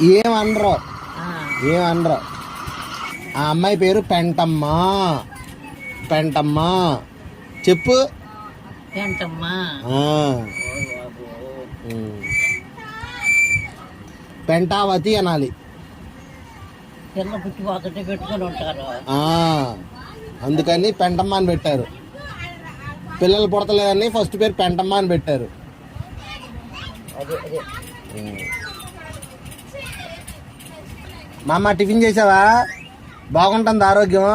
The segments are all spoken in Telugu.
ఏమనరు ఏమనరు. ఆ అమ్మాయి పేరు పెంటమ్మ. పెంటమ్మ చెప్పు. పెంటావతి అనాలి. అందుకని పెంటమ్మ అని పెట్టారు. పిల్లలు పుడతలేదని ఫస్ట్ పేరు పెంటమ్మ అని పెట్టారు. మా అమ్మ టిఫిన్ చేసావా? బాగుంటుంది ఆరోగ్యం?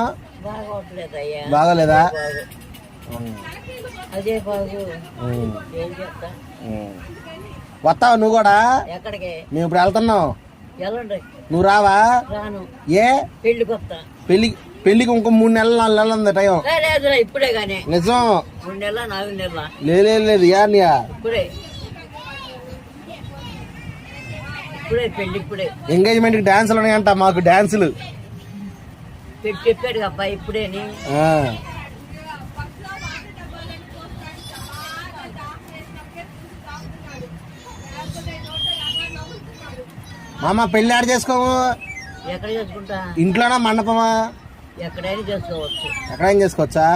బాగోలేదా? వస్తావా నువ్వు కూడా? మేము ఇప్పుడు వెళ్తున్నాం. నువ్వు రావా? ఏ పెళ్లికి ఇంకో 3 నెలలు 4 నెలలు ఉంది టైం. ఇప్పుడే గానీ నిజం. 3 నెలల 4 నెలల లేదు యానియా ఇప్పుడే పెళ్లి ఇప్పుడే. ఎంగేజ్మెంట్ కి డాన్సులు ఉన్నాయంట. మాకు డాన్సులు చెప్పాడు అబ్బాయి ఇప్పుడే. మామ పెళ్లి ఆడ చేసుకోవు? ఎక్కడ చేసుకుంటా? ఇంట్లోనా మండపమా? ఎక్కడైనా చేసుకోవచ్చు. ఎక్కడైనా చేసుకోవచ్చా?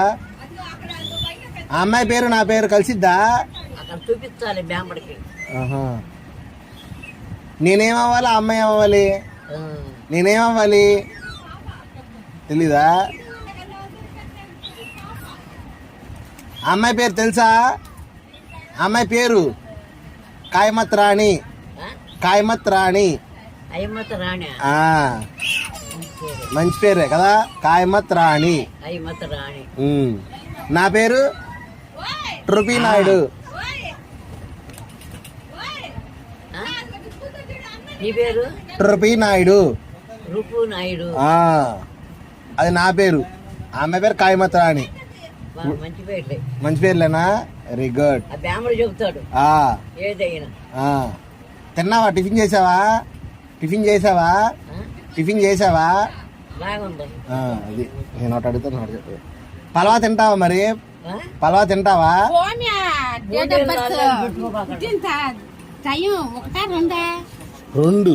ఆ అమ్మాయి పేరు నా పేరు కలిసిద్దా? అక్కడ చూపించాలి బ్యాంబడికి. నేనేమవ్వాలి? ఆ అమ్మాయి ఏమవ్వాలి? నేనేమవ్వాలి తెలీదా? ఆ అమ్మాయి పేరు తెలుసా? ఆ అమ్మాయి పేరు కాయమత్ రాణి. కాయమత్ రాణి. మంచి పేరే కదా, కాయమత్ రాణి. నా పేరు ట్రూపీ నాయుడు. ట్రూపీ నాయుడు. అది నా పేరు. ఆమె పేరు కాయమత్ రాణి. మంచి పేర్లేనా? Very good. చెబుతాడు. తిన్నావా? టిఫిన్ చేసావా? అది నేను ఒకటి అడుగుతాను. పలవా తింటావా? మరి పలవా తింటావా? 2